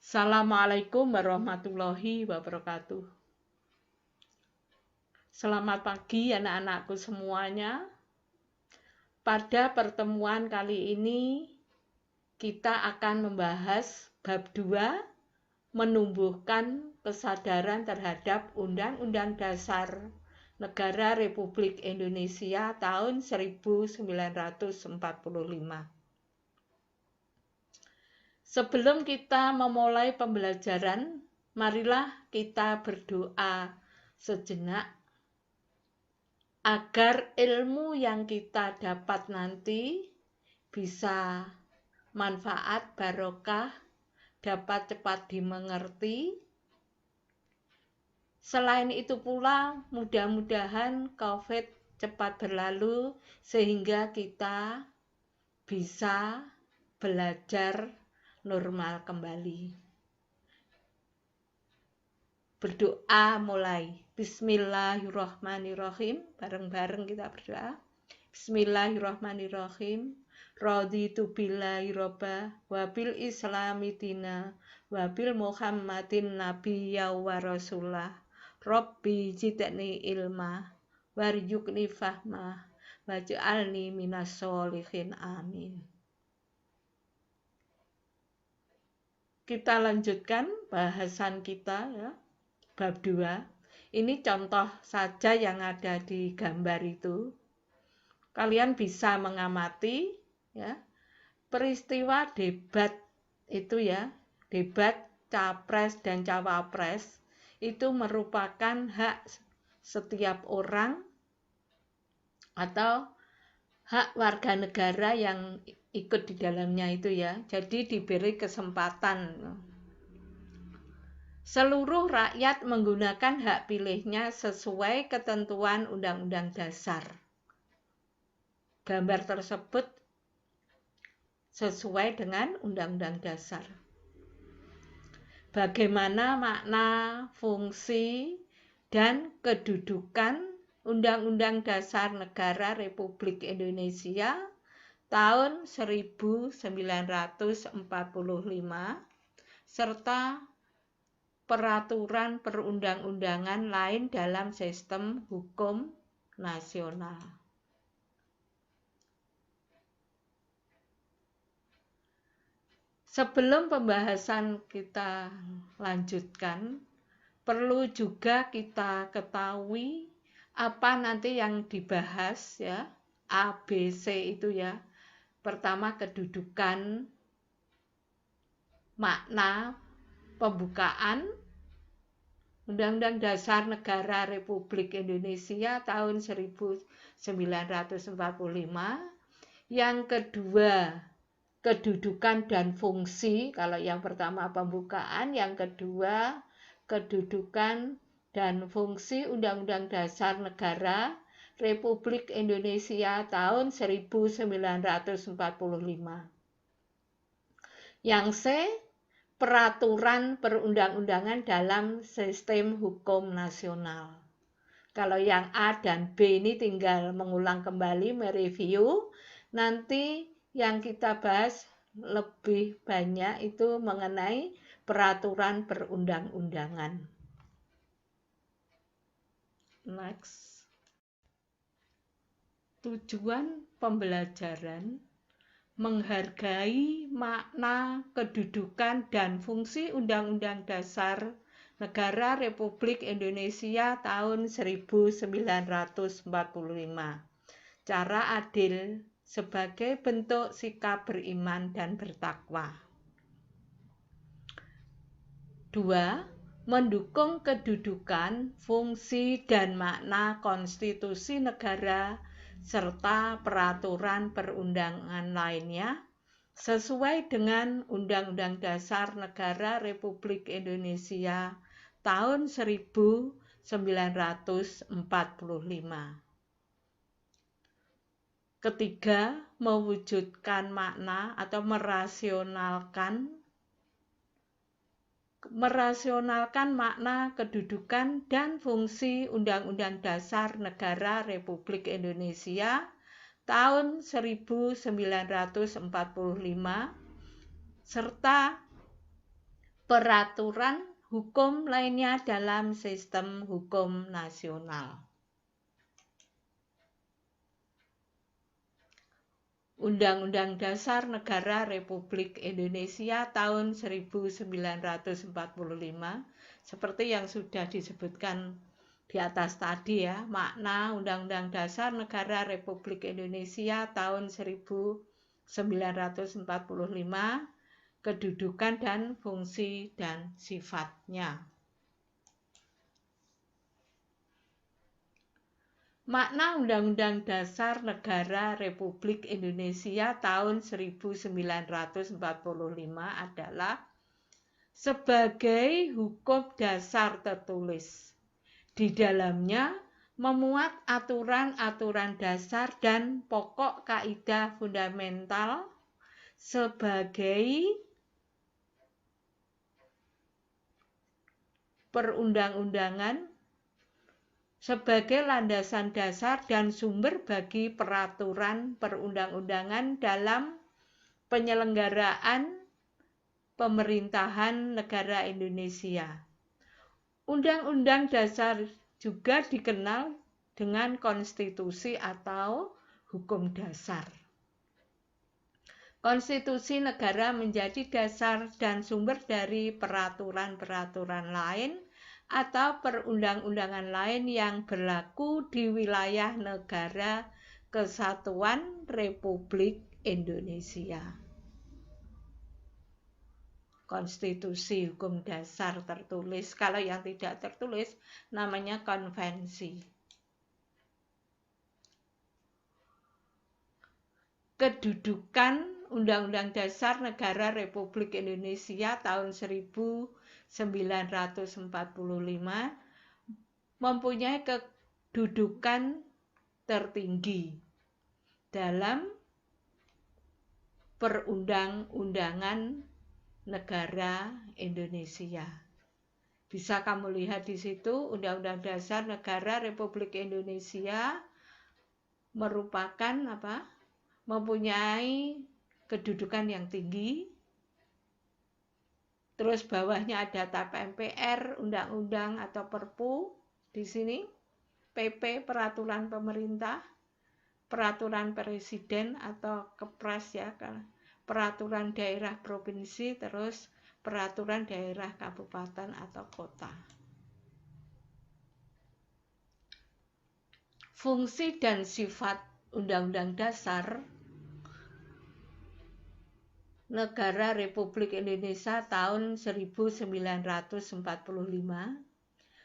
Assalamualaikum warahmatullahi wabarakatuh. Selamat pagi anak-anakku semuanya. Pada pertemuan kali ini kita akan membahas bab 2, menumbuhkan kesadaran terhadap Undang-Undang Dasar Negara Republik Indonesia tahun 1945. Sebelum kita memulai pembelajaran, marilah kita berdoa sejenak agar ilmu yang kita dapat nanti bisa manfaat barokah, dapat cepat dimengerti. Selain itu pula, mudah-mudahan COVID cepat berlalu sehingga kita bisa belajar normal kembali. Berdoa mulai. Bismillahirrahmanirrahim. Bareng-bareng kita berdoa. Bismillahirrahmanirrahim. Raditu billahi robba wa bil islami dina wa bil muhammadin nabiyya wa rasulah. Rabbi zidni ilma warzuqni fahma waj'alni minas sholihin. Amin. Kita lanjutkan bahasan kita ya. Bab 2. Ini contoh saja yang ada di gambar itu. Kalian bisa mengamati ya. Peristiwa debat itu ya. Debat capres dan cawapres itu merupakan hak setiap orang atau hak warga negara yang ikut di dalamnya itu ya. Jadi diberi kesempatan. Seluruh rakyat menggunakan hak pilihnya sesuai ketentuan Undang-Undang Dasar. Gambar tersebut sesuai dengan Undang-Undang Dasar. Bagaimana makna, fungsi, dan kedudukan Undang-Undang Dasar Negara Republik Indonesia tahun 1945 serta peraturan perundang-undangan lain dalam sistem hukum nasional. Sebelum pembahasan kita lanjutkan, perlu juga kita ketahui apa nanti yang dibahas ya, A, B, C itu ya. Pertama kedudukan, makna, pembukaan Undang-Undang Dasar Negara Republik Indonesia tahun 1945. Yang kedua, kedudukan dan fungsi. Kalau yang pertama pembukaan, yang kedua kedudukan dan fungsi Undang-Undang Dasar Negara Republik Indonesia tahun 1945. Yang C, peraturan perundang-undangan dalam sistem hukum nasional. Kalau yang A dan B ini tinggal mengulang kembali, mereview. Nanti yang kita bahas lebih banyak itu mengenai peraturan perundang-undangan. Next. Tujuan pembelajaran menghargai makna, kedudukan, dan fungsi Undang-Undang Dasar Negara Republik Indonesia tahun 1945. Cara adil sebagai bentuk sikap beriman dan bertakwa. 2. Mendukung kedudukan, fungsi, dan makna konstitusi negara serta peraturan perundangan lainnya sesuai dengan Undang-Undang Dasar Negara Republik Indonesia tahun 1945. Ketiga, mewujudkan makna atau merasionalkan makna, kedudukan, dan fungsi Undang-Undang Dasar Negara Republik Indonesia tahun 1945 serta peraturan hukum lainnya dalam sistem hukum nasional. Undang-Undang Dasar Negara Republik Indonesia tahun 1945, seperti yang sudah disebutkan di atas tadi ya, makna Undang-Undang Dasar Negara Republik Indonesia tahun 1945, kedudukan dan fungsi dan sifatnya. Makna Undang-Undang Dasar Negara Republik Indonesia tahun 1945 adalah sebagai hukum dasar tertulis. Di dalamnya memuat aturan-aturan dasar dan pokok kaidah fundamental sebagai perundang-undangan, sebagai landasan dasar dan sumber bagi peraturan perundang-undangan dalam penyelenggaraan pemerintahan negara Indonesia. Undang-Undang Dasar juga dikenal dengan konstitusi atau hukum dasar. Konstitusi negara menjadi dasar dan sumber dari peraturan-peraturan lain atau perundang-undangan lain yang berlaku di wilayah negara Kesatuan Republik Indonesia. Konstitusi hukum dasar tertulis, kalau yang tidak tertulis namanya konvensi. Kedudukan Undang-Undang Dasar Negara Republik Indonesia tahun 1945 mempunyai kedudukan tertinggi dalam perundang-undangan negara Indonesia. Bisa kamu lihat di situ, Undang-Undang Dasar Negara Republik Indonesia merupakan mempunyai kedudukan yang tinggi. Terus bawahnya ada TAP MPR, undang-undang atau Perpu. Di sini PP, peraturan pemerintah, peraturan presiden atau Kepres ya, peraturan daerah provinsi, terus peraturan daerah kabupaten atau kota. Fungsi dan sifat Undang-Undang Dasar Negara Republik Indonesia tahun 1945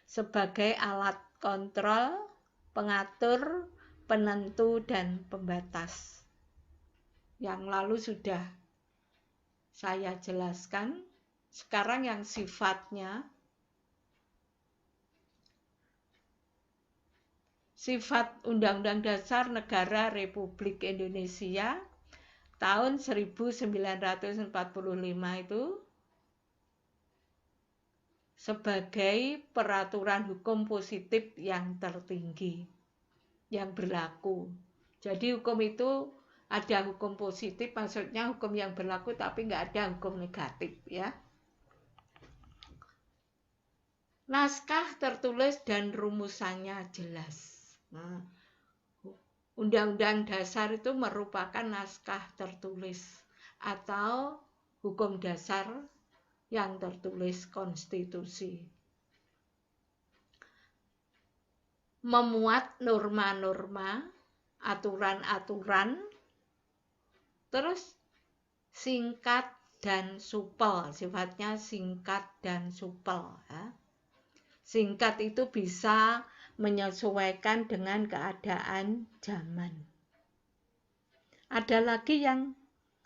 sebagai alat kontrol, pengatur, penentu, dan pembatas. Yang lalu sudah saya jelaskan. Sekarang yang sifatnya. Sifat Undang-Undang Dasar Negara Republik Indonesia tahun 1945 itu sebagai peraturan hukum positif yang tertinggi yang berlaku. Jadi hukum itu ada hukum positif, maksudnya hukum yang berlaku tapi nggak ada hukum negatif ya. Naskah tertulis dan rumusannya jelas. Nah, Undang-Undang Dasar itu merupakan naskah tertulis atau hukum dasar yang tertulis konstitusi. Memuat norma-norma, aturan-aturan, terus singkat dan supel, sifatnya singkat dan supel. Ya. Singkat itu bisa menyesuaikan dengan keadaan zaman. Ada lagi yang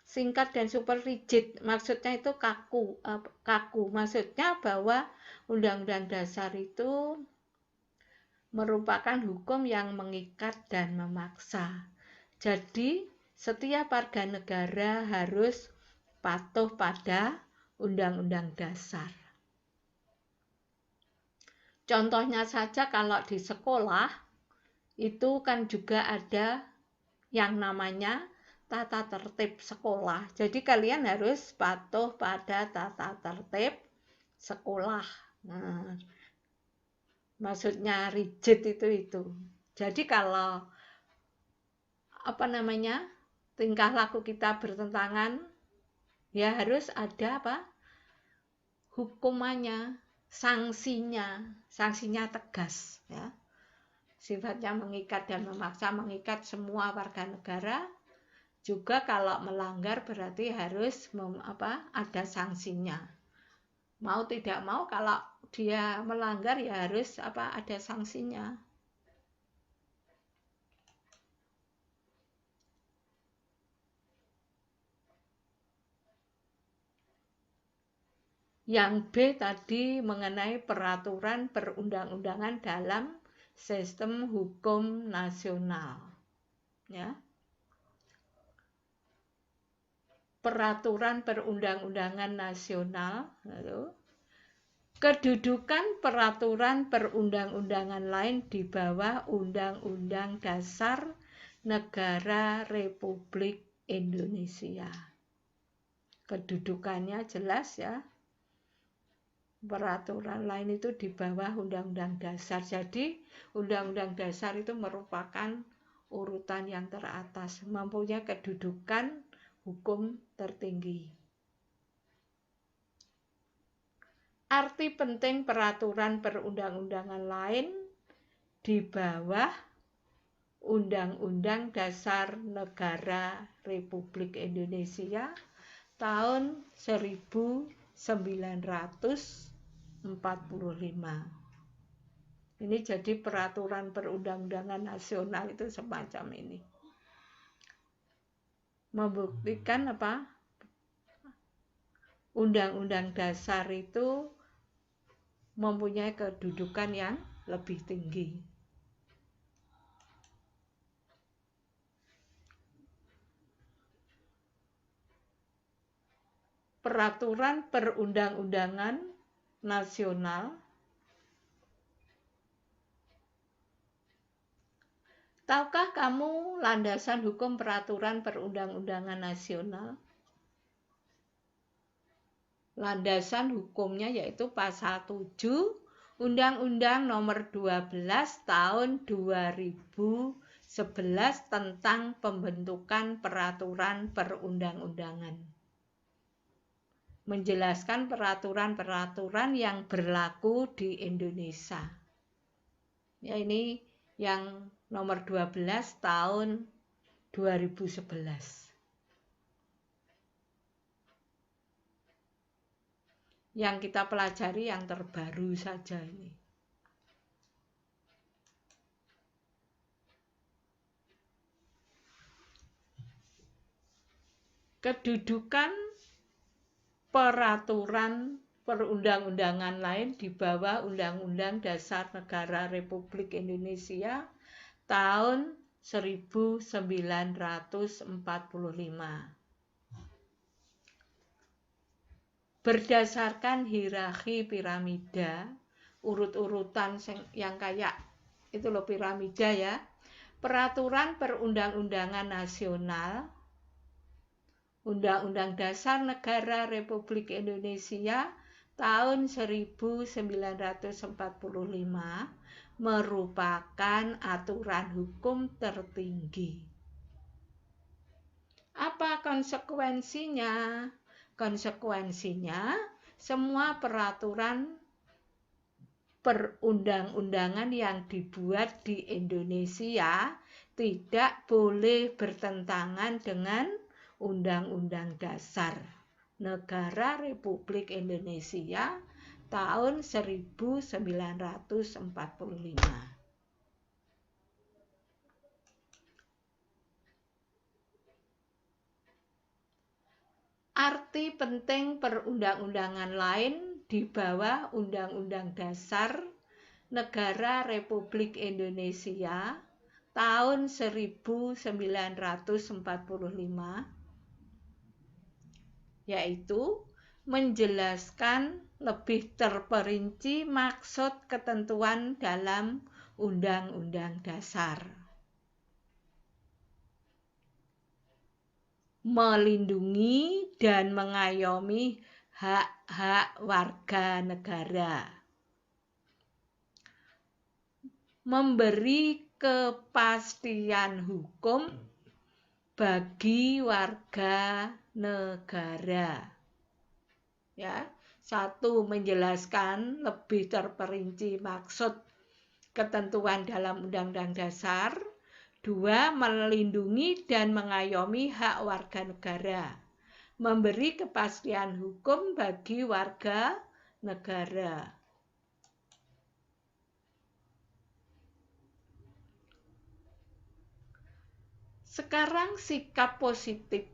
singkat dan super rigid, maksudnya itu kaku. Maksudnya bahwa Undang-Undang Dasar itu merupakan hukum yang mengikat dan memaksa. Jadi setiap warga negara harus patuh pada Undang-Undang Dasar. Contohnya saja kalau di sekolah itu kan juga ada yang namanya tata tertib sekolah. Jadi kalian harus patuh pada tata tertib sekolah. Nah, maksudnya rigid itu. Jadi kalau tingkah laku kita bertentangan, ya harus ada hukumannya, sanksinya tegas, ya. Sifatnya mengikat dan memaksa, mengikat semua warga negara. Juga kalau melanggar berarti harus ada sanksinya. Mau tidak mau kalau dia melanggar ya harus ada sanksinya. Yang B tadi mengenai peraturan perundang-undangan dalam sistem hukum nasional, ya. Peraturan perundang-undangan nasional, lalu kedudukan peraturan perundang-undangan lain di bawah Undang-Undang Dasar Negara Republik Indonesia. Kedudukannya jelas, ya. Peraturan lain itu di bawah Undang-Undang Dasar. Jadi Undang-Undang Dasar itu merupakan urutan yang teratas, mempunyai kedudukan hukum tertinggi. Arti penting peraturan perundang-undangan lain di bawah Undang-Undang Dasar Negara Republik Indonesia tahun 1945. Ini jadi peraturan perundang-undangan nasional itu semacam ini. Membuktikan Undang-Undang Dasar itu mempunyai kedudukan yang lebih tinggi. Peraturan perundang-undangan nasional. Tahukah kamu landasan hukum peraturan perundang-undangan nasional? Landasan hukumnya yaitu pasal 7 Undang-Undang Nomor 12 Tahun 2011 tentang pembentukan peraturan perundang-undangan. Menjelaskan peraturan-peraturan yang berlaku di Indonesia. Ya, ini yang nomor 12 tahun 2011. Yang kita pelajari yang terbaru saja ini. Kedudukan peraturan perundang-undangan lain di bawah Undang-Undang Dasar Negara Republik Indonesia tahun 1945. Berdasarkan hierarki piramida, urut-urutan yang kayak itu loh piramida, ya. Peraturan perundang-undangan nasional, Undang-Undang Dasar Negara Republik Indonesia tahun 1945 merupakan aturan hukum tertinggi. Apa konsekuensinya? Konsekuensinya, semua peraturan perundang-undangan yang dibuat di Indonesia tidak boleh bertentangan dengan Undang-Undang Dasar Negara Republik Indonesia tahun 1945. Arti penting perundang-undangan lain di bawah Undang-Undang Dasar Negara Republik Indonesia tahun 1945, yaitu menjelaskan lebih terperinci maksud ketentuan dalam Undang-Undang Dasar. Melindungi dan mengayomi hak-hak warga negara. Memberi kepastian hukum bagi warga negara. Ya, satu, menjelaskan lebih terperinci maksud ketentuan dalam Undang-Undang Dasar. Dua, melindungi dan mengayomi hak warga negara. Memberi kepastian hukum bagi warga negara. Sekarang sikap positif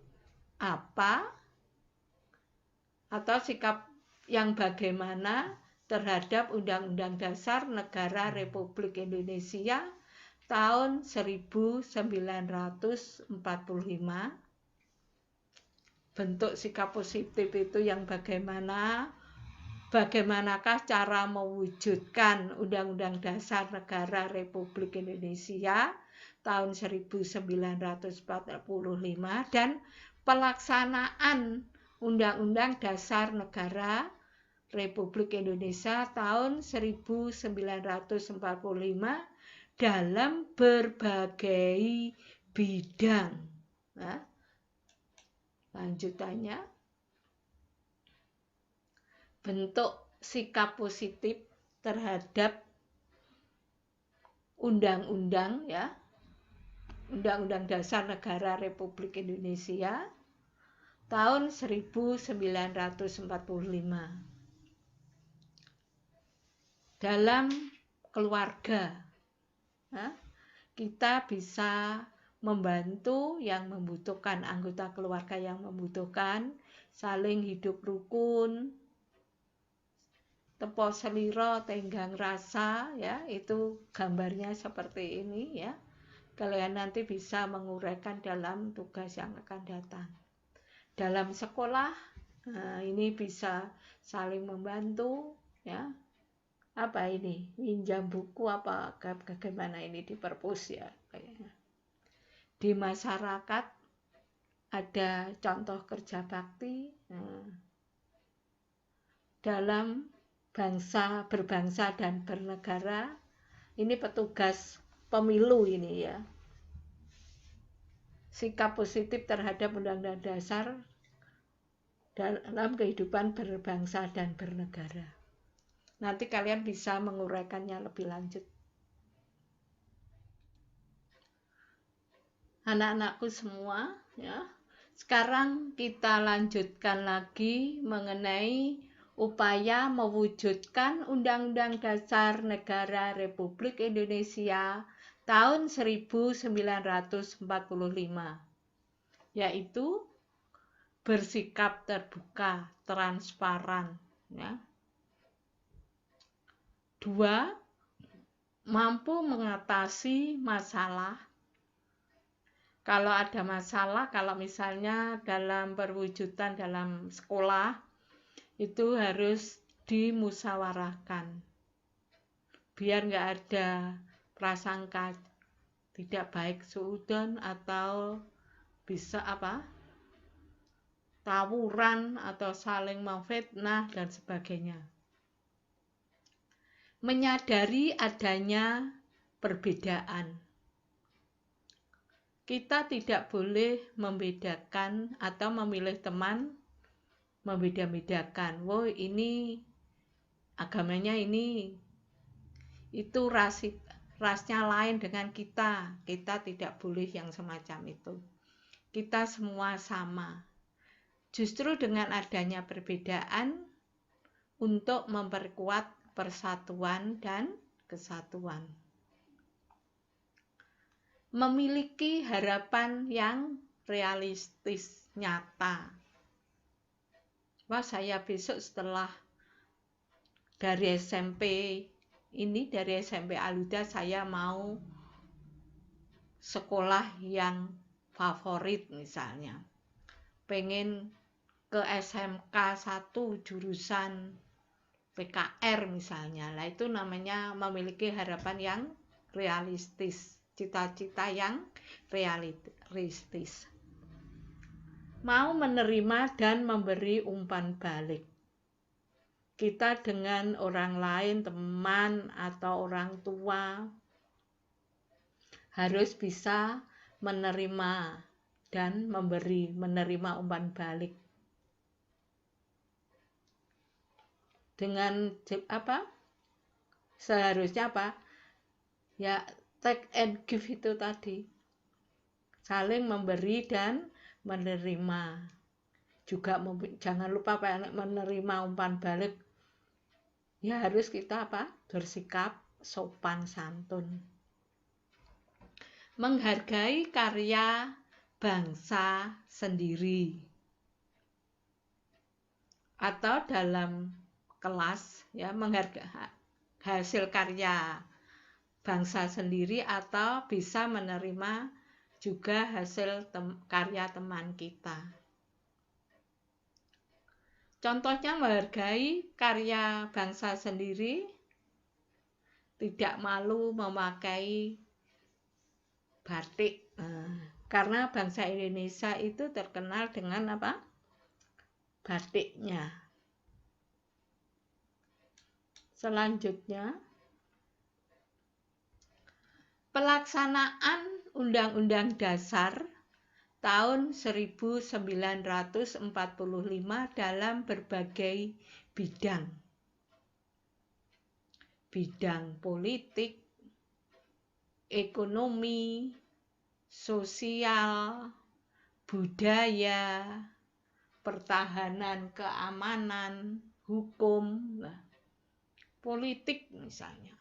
apa? Atau sikap yang bagaimana terhadap Undang-Undang Dasar Negara Republik Indonesia tahun 1945? Bentuk sikap positif itu yang bagaimana? Bagaimanakah cara mewujudkan Undang-Undang Dasar Negara Republik Indonesia tahun 1945 dan pelaksanaan Undang-Undang Dasar Negara Republik Indonesia tahun 1945 dalam berbagai bidang. Nah, lanjutannya, bentuk sikap positif terhadap undang-undang, ya, Undang-Undang Dasar Negara Republik Indonesia tahun 1945. Dalam keluarga, kita bisa membantu yang membutuhkan, anggota keluarga yang membutuhkan, saling hidup rukun, tepo seliro tenggang rasa, ya, itu gambarnya seperti ini, ya. Kalian nanti bisa menguraikan dalam tugas yang akan datang. Dalam sekolah, ini bisa saling membantu, ya. Apa ini? Pinjam buku apa bagaimana ini di perpus, ya, kayaknya. Di masyarakat ada contoh kerja bakti. Dalam berbangsa dan bernegara, ini petugas pemilu ini, ya. Sikap positif terhadap Undang-Undang Dasar dalam kehidupan berbangsa dan bernegara. Nanti kalian bisa menguraikannya lebih lanjut. Anak-anakku semua, ya. Sekarang kita lanjutkan lagi mengenai upaya mewujudkan Undang-Undang Dasar Negara Republik Indonesia tahun 1945, yaitu bersikap terbuka, transparan, ya. Dua, mampu mengatasi masalah. Kalau ada masalah, kalau misalnya dalam perwujudan dalam sekolah, itu harus dimusyawarahkan. Biar nggak ada prasangka tidak baik suudon atau bisa tawuran atau saling memfitnah dan sebagainya. Menyadari adanya perbedaan. Kita tidak boleh membedakan atau memilih teman membeda-bedakan. Wah, ini agamanya ini, itu rasnya lain dengan kita. Kita tidak boleh yang semacam itu. Kita semua sama. Justru dengan adanya perbedaan untuk memperkuat persatuan dan kesatuan. Memiliki harapan yang realistis, nyata. Wah, saya besok setelah dari SMP Aluda, saya mau sekolah yang favorit misalnya. Pengen ke SMK 1 jurusan PKR misalnya. Nah, itu namanya memiliki harapan yang realistis, cita-cita yang realistis. Mau menerima dan memberi umpan balik. kita dengan orang lain, teman atau orang tua, harus bisa menerima dan menerima umpan balik. Dengan seharusnya ya take and give itu tadi, saling memberi dan menerima. Juga jangan lupa menerima umpan balik ya harus kita bersikap sopan santun. Menghargai karya bangsa sendiri, atau dalam kelas ya menghargai hasil karya bangsa sendiri, atau bisa menerima juga hasil karya teman kita. Contohnya menghargai karya bangsa sendiri, tidak malu memakai batik. Karena bangsa Indonesia itu terkenal dengan batiknya. Selanjutnya, pelaksanaan Undang-Undang Dasar tahun 1945 dalam berbagai bidang. Bidang politik, ekonomi, sosial, budaya, pertahanan, keamanan, hukum, politik misalnya.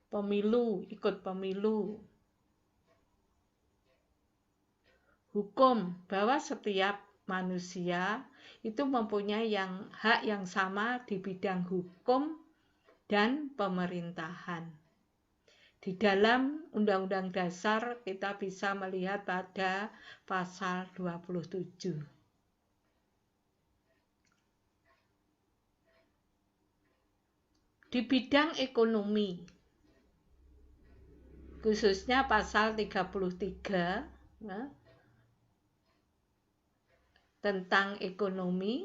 Pemilu, ikut pemilu. Hukum, bahwa setiap manusia itu mempunyai hak yang sama di bidang hukum dan pemerintahan. Di dalam Undang-Undang Dasar kita bisa melihat pada pasal 27. Di bidang ekonomi, khususnya pasal 33 tentang ekonomi,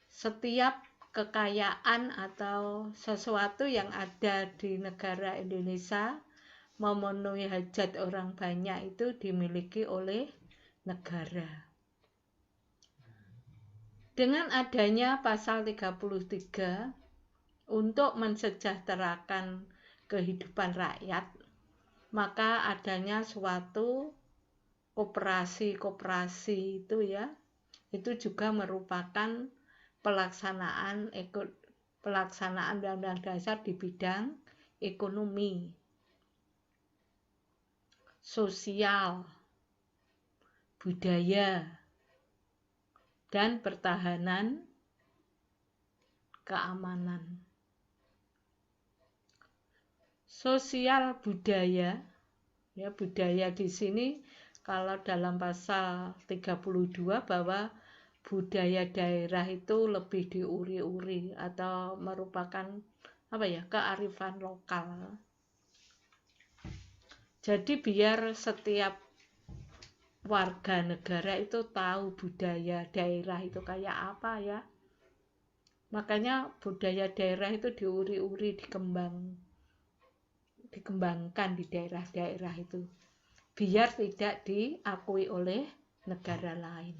setiap kekayaan atau sesuatu yang ada di negara Indonesia memenuhi hajat orang banyak itu dimiliki oleh negara. Dengan adanya pasal 33 untuk mensejahterakan kehidupan rakyat, maka adanya suatu koperasi itu juga merupakan pelaksanaan Undang-Undang Dasar di bidang ekonomi, sosial, budaya, dan pertahanan keamanan. Sosial budaya, budaya di sini kalau dalam pasal 32 bahwa budaya daerah itu lebih diuri-uri atau merupakan kearifan lokal. Jadi biar setiap warga negara itu tahu budaya daerah itu kayak apa ya. Makanya budaya daerah itu diuri-uri, dikembangkan di daerah-daerah itu, biar tidak diakui oleh negara lain.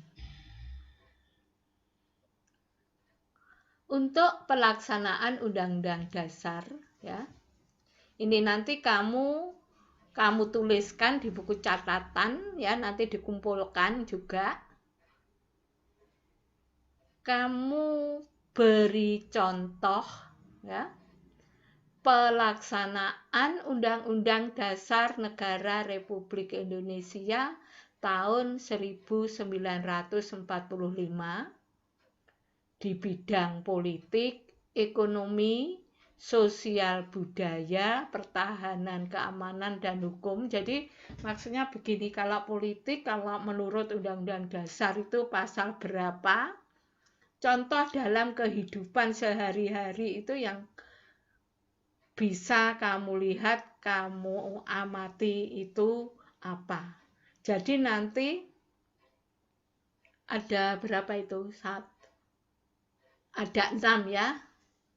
Untuk pelaksanaan Undang-Undang Dasar, ini nanti kamu tuliskan di buku catatan, nanti dikumpulkan juga. Kamu beri contoh, pelaksanaan Undang-Undang Dasar Negara Republik Indonesia tahun 1945 di bidang politik, ekonomi, sosial, budaya, pertahanan, keamanan, dan hukum. Jadi maksudnya begini, kalau politik, kalau menurut Undang-Undang Dasar itu pasal berapa, contoh dalam kehidupan sehari-hari itu yang bisa kamu lihat, kamu amati itu apa. Jadi nanti ada berapa itu? Ada 6 ya.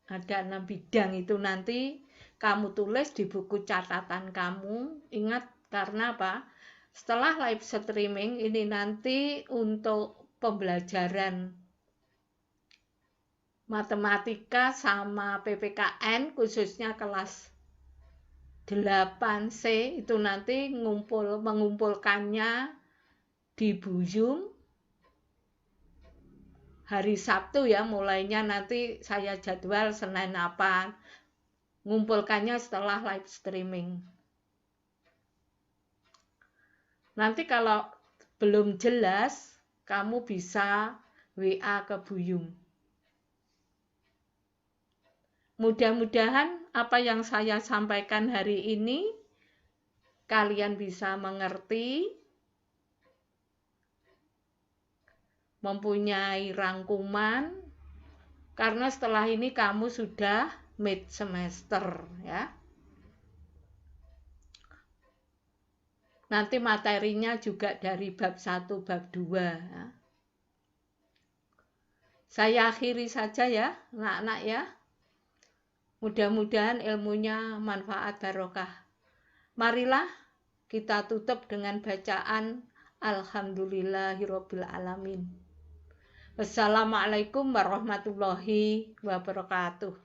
Ada 6 bidang itu nanti kamu tulis di buku catatan kamu. Ingat, karena apa? Setelah live streaming ini nanti untuk pembelajaran matematika sama PPKN khususnya kelas 8C itu nanti mengumpulkannya di Zoom hari Sabtu ya, mulainya nanti saya jadwal Senin apa, ngumpulkannya setelah live streaming. Nanti kalau belum jelas, kamu bisa WA ke Buyung. Mudah-mudahan apa yang saya sampaikan hari ini kalian bisa mengerti, mempunyai rangkuman, karena setelah ini kamu sudah mid semester ya. Nanti materinya juga dari bab 1, bab 2 ya. Saya akhiri saja ya, anak-anak ya. Mudah-mudahan ilmunya manfaat barokah. Marilah kita tutup dengan bacaan Alhamdulillahirabbil alamin. Wassalamualaikum warahmatullahi wabarakatuh.